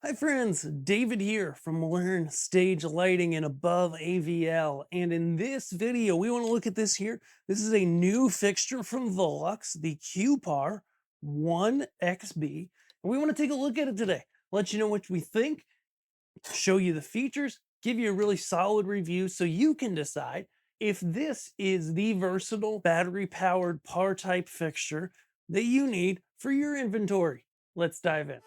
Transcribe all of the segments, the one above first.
Hi friends, David here from Learn Stage Lighting and Above AVL. And in this video, we want to look at this here. This is a new fixture from Volux, the Cuepar X1B. And we want to take a look at it today. Let you know what we think, show you the features, give you a really solid review so you can decide if this is the versatile battery powered par type fixture that you need for your inventory. Let's dive in.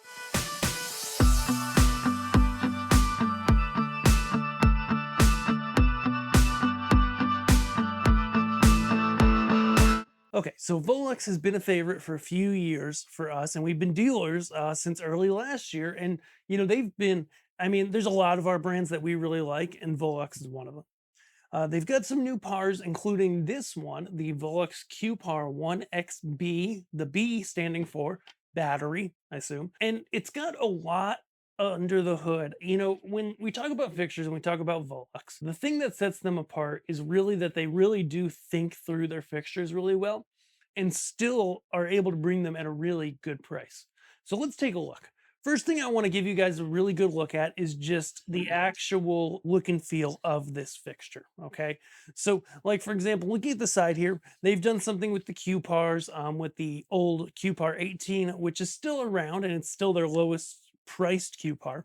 Okay, so Volux has been a favorite for a few years for us, and we've been dealers since early last year. And they've been. I mean, there's a lot of our brands that we really like, and Volux is one of them. They've got some new pars, including this one, the Volux Cuepar X1B, the B standing for battery, I assume. And it's got a lot under the hood. When we talk about fixtures and we talk about Volux, the thing that sets them apart is really that they really do think through their fixtures really well and still are able to bring them at a really good price. So let's take a look. First thing I want to give you guys a really good look at is just the actual look and feel of this fixture. Okay. So, like, for example, looking at the side here, they've done something with the Q-Pars, with the old Q-Par 18, which is still around and it's still their lowest priced Q-Par,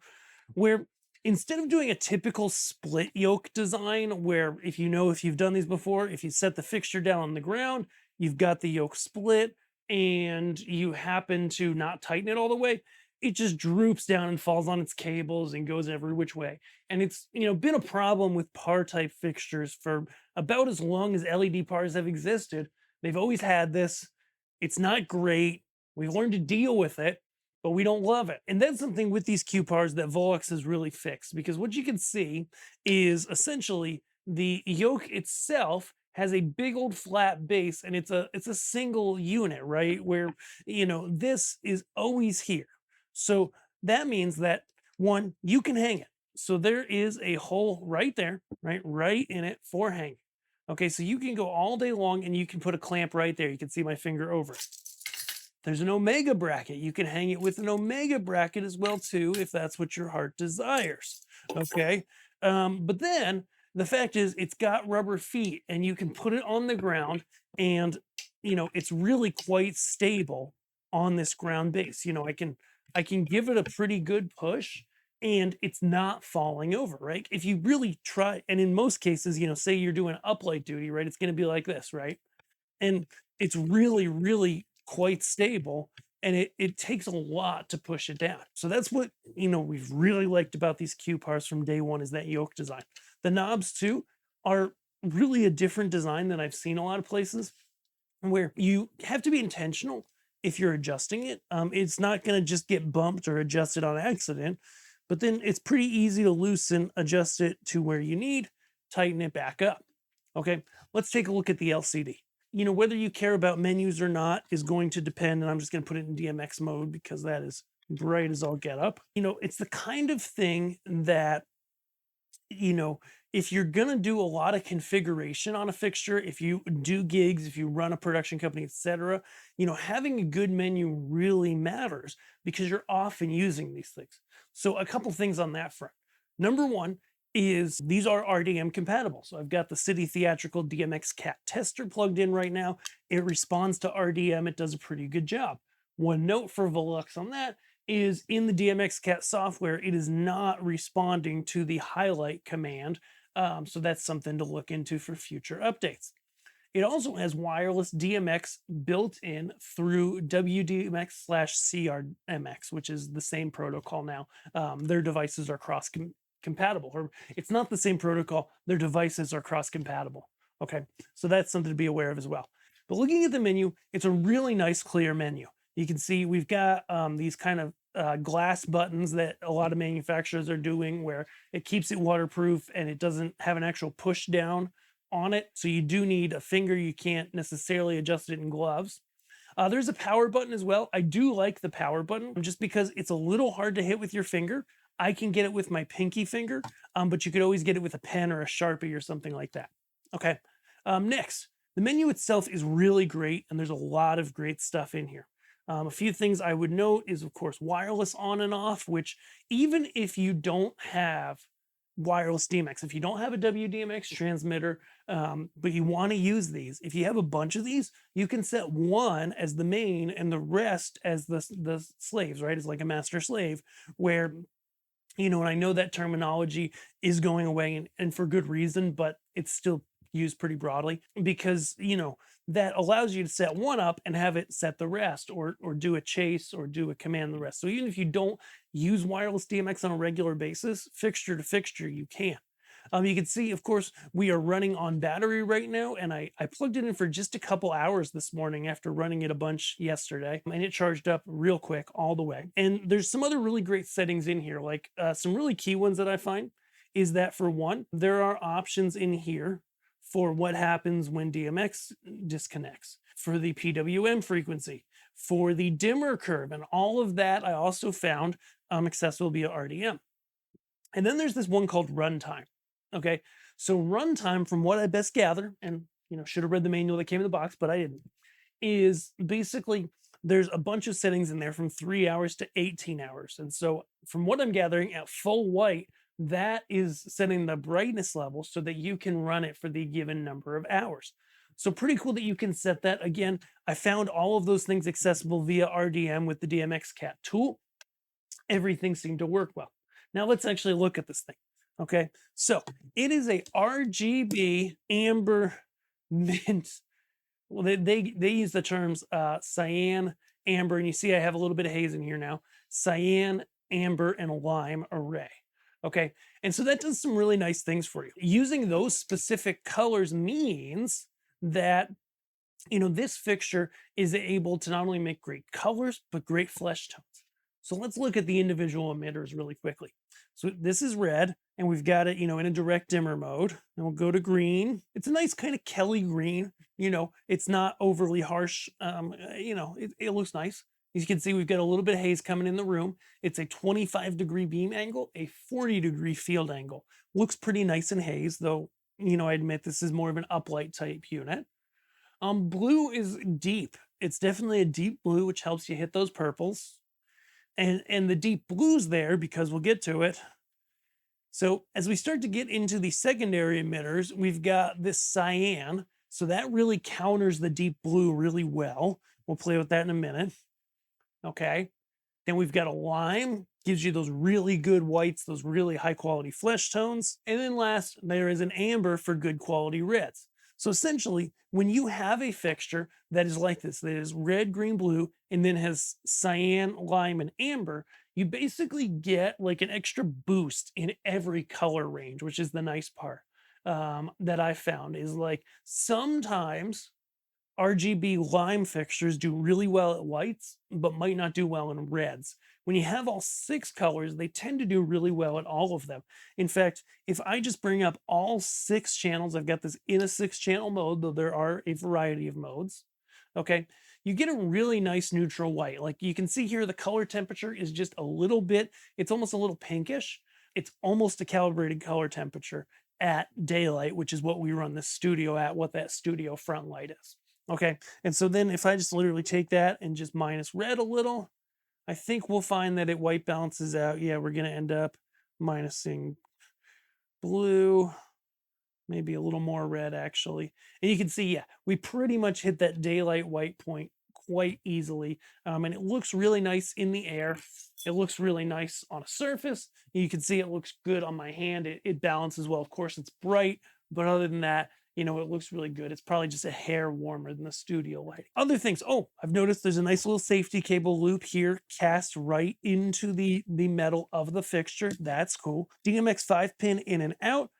where instead of doing a typical split yoke design, where if you've done these before, if you set the fixture down on the ground, you've got the yoke split and you happen to not tighten it all the way, it just droops down and falls on its cables and goes every which way. And it's been a problem with par type fixtures for about as long as LED pars have existed. They've always had this. It's not great. We've learned to deal with it, but we don't love it. And that's something with these Q pars that Volux has really fixed, because what you can see is essentially the yoke itself has a big old flat base, and it's a single unit, right? Where this is always here. So that means that, one, you can hang it. So there is a hole right there, right in it for hanging. Okay, so you can go all day long and you can put a clamp right there. You can see my finger over it. There's an omega bracket. You can hang it with an omega bracket as well too, if that's what your heart desires. Okay, but then the fact is it's got rubber feet and you can put it on the ground, and it's really quite stable on this ground base. I can give it a pretty good push and it's not falling over, right? If you really try, and in most cases, say you're doing uplight duty, right? It's going to be like this, right? And it's really, really quite stable. And it takes a lot to push it down. So that's what, we've really liked about these Q pars from day one, is that yoke design. The knobs too are really a different design than I've seen a lot of places, where you have to be intentional if you're adjusting it. It's not going to just get bumped or adjusted on accident, but then it's pretty easy to loosen, adjust it to where you need, tighten it back up. Okay, let's take a look at the LCD. Whether you care about menus or not is going to depend, and I'm just going to put it in DMX mode because that is bright as all get up. It's the kind of thing that, if you're going to do a lot of configuration on a fixture, if you do gigs, if you run a production company, etc., having a good menu really matters because you're often using these things. So a couple things on that front. Number one is these are RDM compatible. So I've got the City Theatrical DMX Cat tester plugged in right now. It responds to RDM. It does a pretty good job. One note for Volux on that is, in the DMX Cat software, it is not responding to the highlight command. So that's something to look into for future updates. It also has wireless DMX built in through WDMX/CRMX, which is the same protocol now. Their devices are cross compatible, or it's not the same protocol. Their devices are cross compatible. Okay, so that's something to be aware of as well. But looking at the menu, it's a really nice, clear menu. You can see we've got these kind of glass buttons that a lot of manufacturers are doing, where it keeps it waterproof and it doesn't have an actual push down on it. So you do need a finger. You can't necessarily adjust it in gloves. There's a power button as well. I do like the power button just because it's a little hard to hit with your finger. I can get it with my pinky finger, but you could always get it with a pen or a Sharpie or something like that. Okay. Next, the menu itself is really great, and there's a lot of great stuff in here. A few things I would note is, of course, wireless on and off, which even if you don't have wireless DMX, if you don't have a WDMX transmitter, but you want to use these, if you have a bunch of these, you can set one as the main and the rest as the slaves, right? It's like a master slave, where and I know that terminology is going away and for good reason, but it's still used pretty broadly because, that allows you to set one up and have it set the rest or do a chase or do a command the rest. So even if you don't use wireless DMX on a regular basis, fixture to fixture, you can. You can see, of course, we are running on battery right now, and I plugged it in for just a couple hours this morning after running it a bunch yesterday, and it charged up real quick all the way. And there's some other really great settings in here, like some really key ones that I find is that, for one, there are options in here for what happens when DMX disconnects, for the PWM frequency, for the dimmer curve, and all of that I also found accessible via RDM. And then there's this one called Runtime. Okay, so Runtime, from what I best gather, and should have read the manual that came in the box, but I didn't, is basically there's a bunch of settings in there from 3 hours to 18 hours. And so from what I'm gathering, at full white, that is setting the brightness level so that you can run it for the given number of hours. So pretty cool that you can set that. Again, I found all of those things accessible via RDM with the DMX Cat tool. Everything seemed to work well. Now let's actually look at this thing. Okay, so it is a RGB amber mint. Well, they use the terms cyan, amber, and you see I have a little bit of haze in here now. Cyan, amber, and lime array. Okay, and so that does some really nice things for you. Using those specific colors means that this fixture is able to not only make great colors but great flesh tones. So let's look at the individual emitters really quickly. So this is red, and we've got it, in a direct dimmer mode. And we'll go to green. It's a nice kind of Kelly green. It's not overly harsh. It looks nice. As you can see, we've got a little bit of haze coming in the room. It's a 25-degree beam angle, a 40-degree field angle. Looks pretty nice in haze, though, I admit this is more of an uplight type unit. Blue is deep. It's definitely a deep blue, which helps you hit those purples. And the deep blue's there because we'll get to it. So as we start to get into the secondary emitters, we've got this cyan. So that really counters the deep blue really well. We'll play with that in a minute. Okay. Then we've got a lime, gives you those really good whites, those really high quality flesh tones. And then last, there is an amber for good quality reds. So essentially, when you have a fixture that is like this, that is red, green, blue, and then has cyan, lime, and amber, you basically get like an extra boost in every color range, which is the nice part that I found is like sometimes RGB lime fixtures do really well at whites, but might not do well in reds. When you have all 6 colors, they tend to do really well at all of them. In fact, if I just bring up all 6 channels, I've got this in a 6-channel mode, though there are a variety of modes. Okay, you get a really nice neutral white. Like you can see here, the color temperature is just a little bit, it's almost a little pinkish. It's almost a calibrated color temperature at daylight, which is what we run the studio at, what that studio front light is. Okay, and so then if I just literally take that and just minus red a little, I think we'll find that it white balances out. Yeah, we're gonna end up minusing blue, maybe a little more red actually. And you can see, yeah, we pretty much hit that daylight white point quite easily. And it looks really nice in the air. It looks really nice on a surface. You can see it looks good on my hand. It balances well. Of course, it's bright, but other than that, it looks really good. It's probably just a hair warmer than the studio lighting. Other things, oh, I've noticed there's a nice little safety cable loop here cast right into the metal of the fixture. That's cool. DMX 5-pin in and out,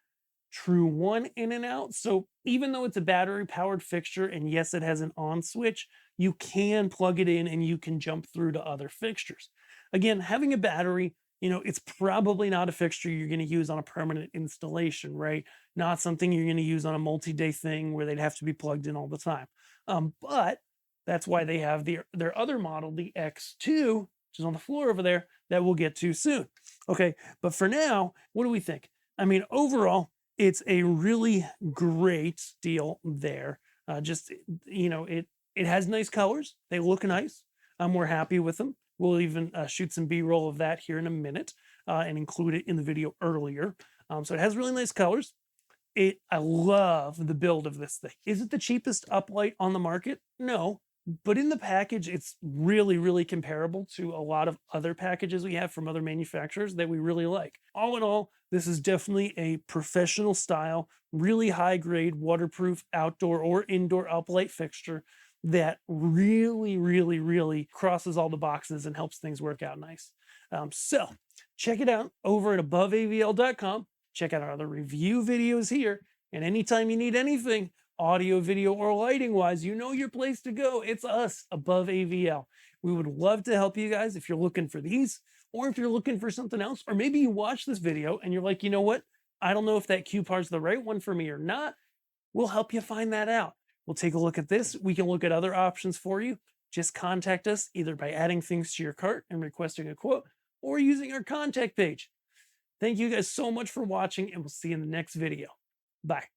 true 1 in and out. So even though it's a battery powered fixture, and yes, it has an on switch, you can plug it in and you can jump through to other fixtures. Again, having a battery, it's probably not a fixture you're going to use on a permanent installation, right? Not something you're going to use on a multi-day thing where they'd have to be plugged in all the time. But that's why they have their other model, the X2, which is on the floor over there, that we'll get to soon. Okay, but for now, what do we think? I mean, overall, it's a really great deal there. It has nice colors. They look nice. We're happy with them. We'll even shoot some B-roll of that here in a minute and include it in the video earlier. So it has really nice colors. I love the build of this thing. Is it the cheapest uplight on the market? No, but in the package, it's really, really comparable to a lot of other packages we have from other manufacturers that we really like. All in all, this is definitely a professional style, really high grade, waterproof outdoor or indoor uplight fixture that really, really, really crosses all the boxes and helps things work out nice. So check it out over at aboveavl.com. Check out our other review videos here. And anytime you need anything, audio, video, or lighting wise, you know your place to go. It's us, Above AVL. We would love to help you guys if you're looking for these, or if you're looking for something else, or maybe you watch this video and you're like, you know what? I don't know if that Cuepar is the right one for me or not. We'll help you find that out. We'll take a look at this. We can look at other options for you. Just contact us either by adding things to your cart and requesting a quote, or using our contact page. Thank you guys so much for watching, and we'll see you in the next video. Bye.